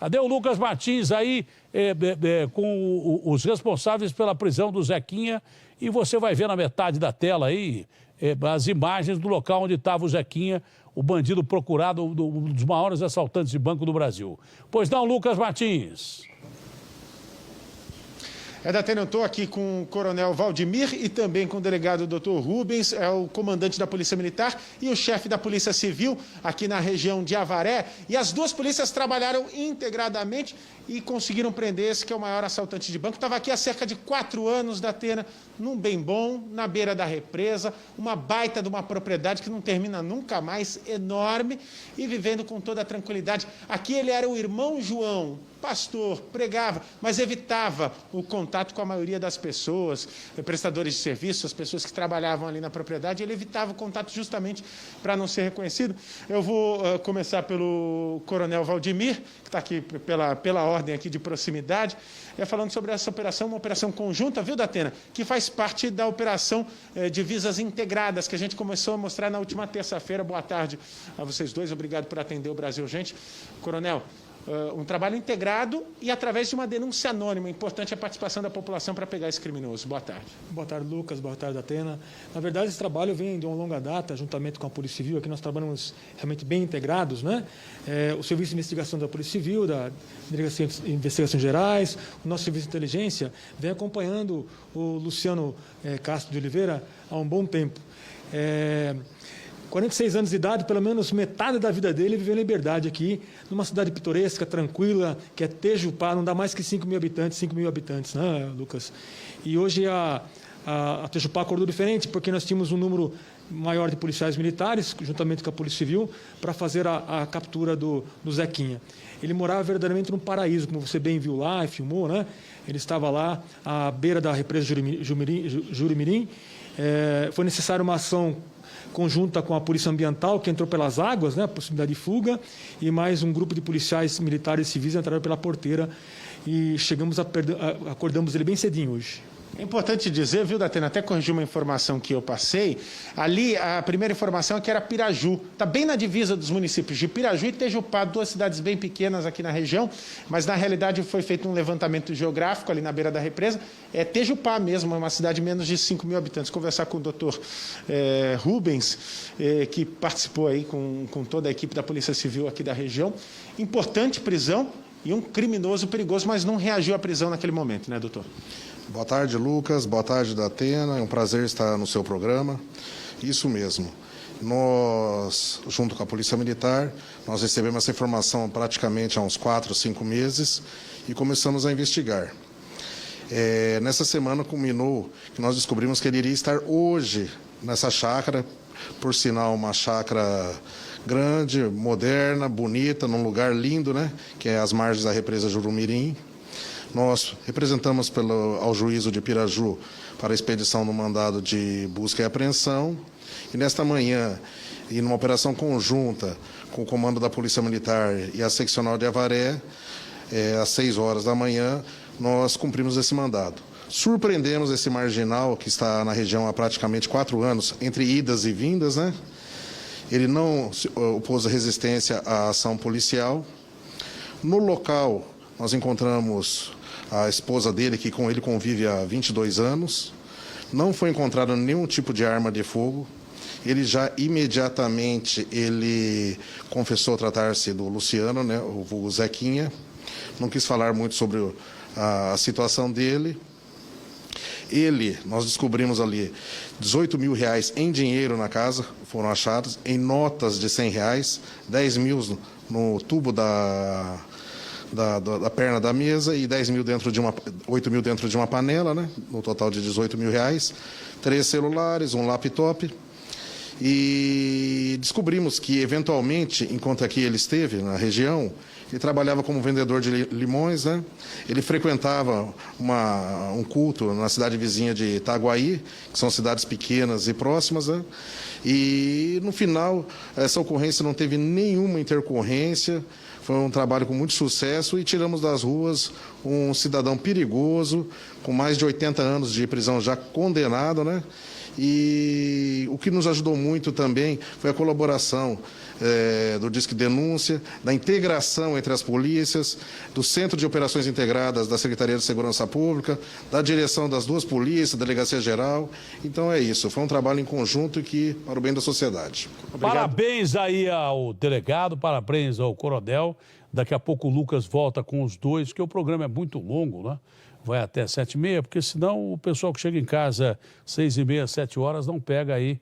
Cadê o Lucas Martins aí com os responsáveis pela prisão do Zequinha? E você vai ver na metade da tela aí as imagens do local onde estava o Zequinha, o bandido procurado, um dos maiores assaltantes de banco do Brasil. Pois não, Lucas Martins. Datena, eu estou aqui com o coronel Valdemir e também com o delegado Dr. Rubens, é o comandante da Polícia Militar e o chefe da Polícia Civil aqui na região de Avaré. E as duas polícias trabalharam integradamente e conseguiram prender esse que é o maior assaltante de banco. Estava aqui há cerca de 4 anos, Datena, num bem bom, na beira da represa, uma baita de uma propriedade que não termina nunca mais, enorme, e vivendo com toda a tranquilidade. Aqui ele era o irmão João, pastor, pregava, mas evitava o contato com a maioria das pessoas, prestadores de serviço, as pessoas que trabalhavam ali na propriedade, ele evitava o contato justamente para não ser reconhecido. Eu vou começar pelo coronel Valdemir, que está aqui pela ordem aqui de proximidade, falando sobre essa operação, uma operação conjunta, viu, Datena, que faz parte da operação Divisas Integradas, que a gente começou a mostrar na última terça-feira. Boa tarde a vocês dois, obrigado por atender o Brasil, gente. Coronel, um trabalho integrado e através de uma denúncia anônima. Importante a participação da população para pegar esse criminoso. Boa tarde. Boa tarde, Lucas. Boa tarde, Datena. Na verdade, esse trabalho vem de uma longa data, juntamente com a Polícia Civil. Aqui nós trabalhamos realmente bem integrados, né? O Serviço de Investigação da Polícia Civil, da Delegacia de Investigações Gerais, o nosso Serviço de Inteligência, vem acompanhando o Luciano Castro de Oliveira há um bom tempo. 46 anos de idade, pelo menos metade da vida dele viveu em liberdade aqui, numa cidade pitoresca, tranquila, que é Tejupá, não dá mais que 5 mil habitantes, né, Lucas? E hoje a Tejupá acordou diferente, porque nós tínhamos um número maior de policiais militares, juntamente com a Polícia Civil, para fazer a captura do Zequinha. Ele morava verdadeiramente num paraíso, como você bem viu lá e filmou, né? Ele estava lá à beira da represa Jurimirim. Foi necessária uma ação conjunta com a Polícia Ambiental, que entrou pelas águas, né, a possibilidade de fuga, e mais um grupo de policiais militares e civis entraram pela porteira e acordamos ele bem cedinho hoje. É importante dizer, viu, Datena, até corrigir uma informação que eu passei, ali a primeira informação é que era Piraju, está bem na divisa dos municípios de Piraju e Tejupá, 2 cidades bem pequenas aqui na região, mas na realidade foi feito um levantamento geográfico ali na beira da represa, é Tejupá mesmo, é uma cidade de menos de 5 mil habitantes. Conversar com o Dr. Rubens, que participou aí com toda a equipe da Polícia Civil aqui da região. Importante prisão e um criminoso perigoso, mas não reagiu à prisão naquele momento, né, doutor? Boa tarde, Lucas. Boa tarde, Datena. É um prazer estar no seu programa. Isso mesmo. Nós, junto com a Polícia Militar, nós recebemos essa informação praticamente há uns 4, 5 meses e começamos a investigar. Nessa semana culminou que nós descobrimos que ele iria estar hoje nessa chácara, por sinal uma chácara grande, moderna, bonita, num lugar lindo, né? Que é as margens da represa Jurumirim. Nós representamos ao juízo de Piraju para a expedição do mandado de busca e apreensão. E nesta manhã, e numa operação conjunta com o comando da Polícia Militar e a seccional de Avaré, às 6 horas da manhã, nós cumprimos esse mandado. Surpreendemos esse marginal que está na região há praticamente 4 anos, entre idas e vindas, né? Ele não opôs resistência à ação policial. No local, nós encontramos a esposa dele, que com ele convive há 22 anos. Não foi encontrado nenhum tipo de arma de fogo. Ele já imediatamente confessou tratar-se do Luciano, né, o Zequinha. Não quis falar muito sobre a situação dele. Nós descobrimos ali 18 mil reais em dinheiro na casa, foram achados, em notas de 100 reais, 10 mil no tubo da perna da mesa e 8 mil dentro de uma panela, né? No total de 18 mil reais, 3 celulares, um laptop. E descobrimos que, eventualmente, enquanto aqui ele esteve na região, ele trabalhava como vendedor de limões, né? Ele frequentava um culto na cidade vizinha de Itaguaí, que são cidades pequenas e próximas, né? E, no final, essa ocorrência não teve nenhuma intercorrência. Foi um trabalho com muito sucesso e tiramos das ruas um cidadão perigoso, com mais de 80 anos de prisão já condenado, né? E o que nos ajudou muito também foi a colaboração do Disque Denúncia, da integração entre as polícias, do Centro de Operações Integradas da Secretaria de Segurança Pública, da direção das duas polícias, da Delegacia Geral. Então é isso, foi um trabalho em conjunto que para o bem da sociedade. Obrigado. Parabéns aí ao delegado, parabéns ao coronel. Daqui a pouco o Lucas volta com os dois, porque o programa é muito longo, né? Vai até 7h30, porque senão o pessoal que chega em casa 6h30, 7 horas não pega aí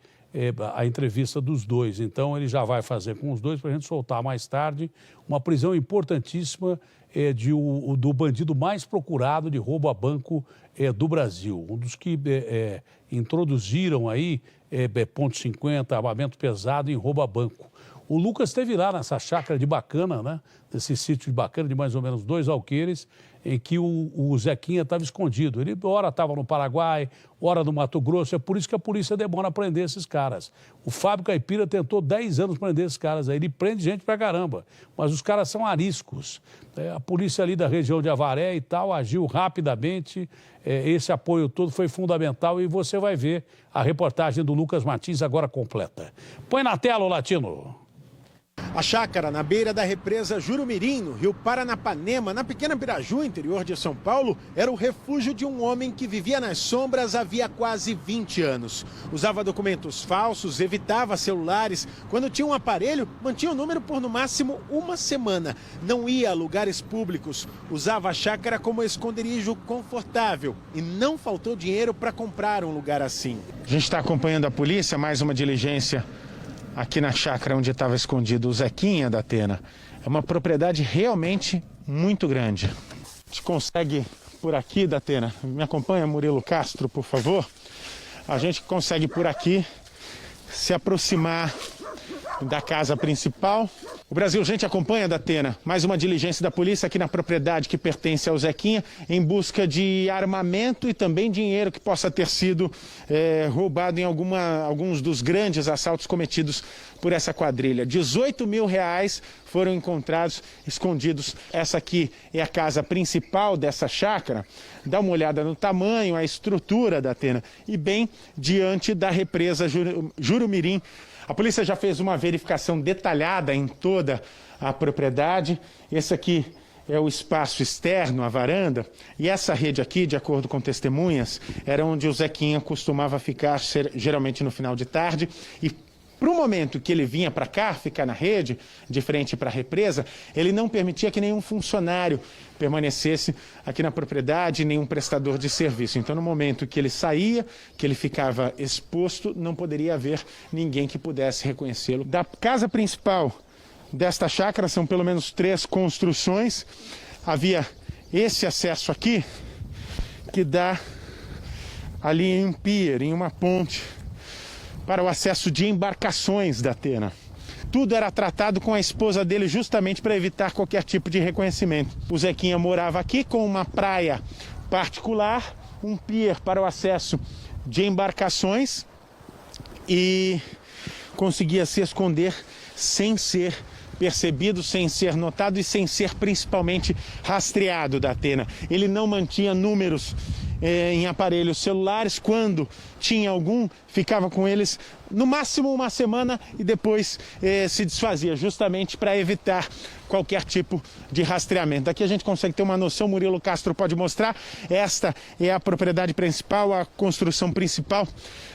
a entrevista dos dois. Então ele já vai fazer com os dois para a gente soltar mais tarde uma prisão importantíssima do bandido mais procurado de roubo a banco do Brasil. Um dos que introduziram aí .50, armamento pesado em roubo a banco. O Lucas esteve lá nessa chácara de Bacana, né? Nesse sítio de Bacana de mais ou menos 2 alqueires, em que o Zequinha estava escondido. Ele ora estava no Paraguai, ora no Mato Grosso, é por isso que a polícia demora a prender esses caras. O Fábio Caipira tentou 10 anos prender esses caras aí, ele prende gente pra caramba, mas os caras são ariscos. A polícia ali da região de Avaré e tal agiu rapidamente, esse apoio todo foi fundamental e você vai ver a reportagem do Lucas Martins agora completa. Põe na tela, o Latino. A chácara na beira da represa Jurumirim, no rio Paranapanema, na pequena Piraju, interior de São Paulo, era o refúgio de um homem que vivia nas sombras havia quase 20 anos. Usava documentos falsos, evitava celulares. Quando tinha um aparelho, mantinha o número por no máximo 1 semana. Não ia a lugares públicos. Usava a chácara como esconderijo confortável. E não faltou dinheiro para comprar um lugar assim. A gente está acompanhando a polícia, mais uma diligência aqui na chácara onde estava escondido o Zequinha da Atena. É uma propriedade realmente muito grande. A gente consegue por aqui, da Atena, me acompanha, Murilo Castro, por favor. A gente consegue por aqui se aproximar da casa principal. O Brasil Gente acompanha, da Atena, mais uma diligência da polícia aqui na propriedade que pertence ao Zequinha, em busca de armamento e também dinheiro que possa ter sido roubado em alguns dos grandes assaltos cometidos por essa quadrilha. 18 mil reais foram encontrados, escondidos. Essa aqui é a casa principal dessa chácara. Dá uma olhada no tamanho, a estrutura, da Atena, e bem diante da represa Jurumirim. A polícia já fez uma verificação detalhada em toda a propriedade. Esse aqui é o espaço externo, a varanda. E essa rede aqui, de acordo com testemunhas, era onde o Zequinha costumava ficar, geralmente no final de tarde. E para o momento que ele vinha para cá, ficar na rede, de frente para a represa, ele não permitia que nenhum funcionário permanecesse aqui na propriedade, nenhum prestador de serviço. Então, no momento que ele saía, que ele ficava exposto, não poderia haver ninguém que pudesse reconhecê-lo. Da casa principal desta chácara, são pelo menos 3 construções. Havia esse acesso aqui, que dá ali em um pier, em uma ponte, para o acesso de embarcações da Atena. Tudo era tratado com a esposa dele justamente para evitar qualquer tipo de reconhecimento. O Zequinha morava aqui com uma praia particular, um pier para o acesso de embarcações e conseguia se esconder sem ser percebido, sem ser notado e sem ser principalmente rastreado, da Atena. Ele não mantinha números em aparelhos celulares. Quando tinha algum, ficava com eles no máximo 1 semana e depois se desfazia, justamente para evitar qualquer tipo de rastreamento. Aqui a gente consegue ter uma noção, Murilo Castro pode mostrar. Esta é a propriedade principal, a construção principal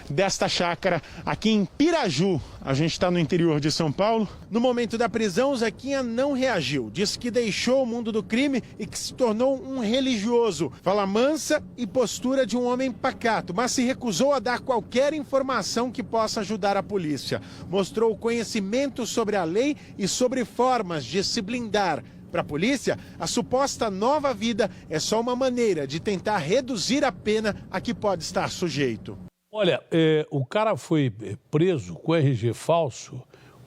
desta chácara aqui em Piraju. A gente está no interior de São Paulo. No momento da prisão, o Zequinha não reagiu. Disse que deixou o mundo do crime e que se tornou um religioso. Fala mansa e postura de um homem pacato, mas se recusou a dar qualquer informação que possa ajudar a polícia. Mostrou conhecimento sobre a lei e sobre formas de se blindar. Para a polícia, a suposta nova vida é só uma maneira de tentar reduzir a pena a que pode estar sujeito. Olha, o cara foi preso com RG falso,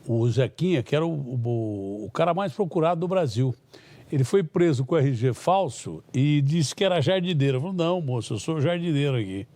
o Zequinha, que era o cara mais procurado do Brasil. Ele foi preso com RG falso e disse que era jardineiro. Eu falei, não, moço, eu sou jardineiro aqui.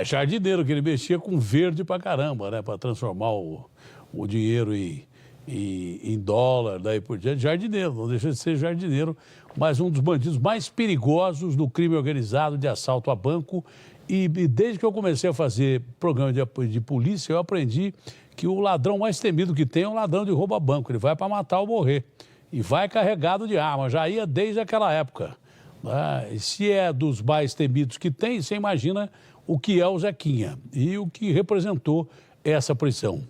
Jardineiro, que ele mexia com verde pra caramba, né? Para transformar o dinheiro em dólar, daí por diante. Jardineiro, não deixa de ser jardineiro, mas um dos bandidos mais perigosos do crime organizado de assalto a banco E desde que eu comecei a fazer programa de polícia, eu aprendi que o ladrão mais temido que tem é o ladrão de rouba-banco. Ele vai para matar ou morrer. E vai carregado de arma. Já ia desde aquela época. E se é dos mais temidos que tem, você imagina o que é o Zequinha e o que representou essa prisão.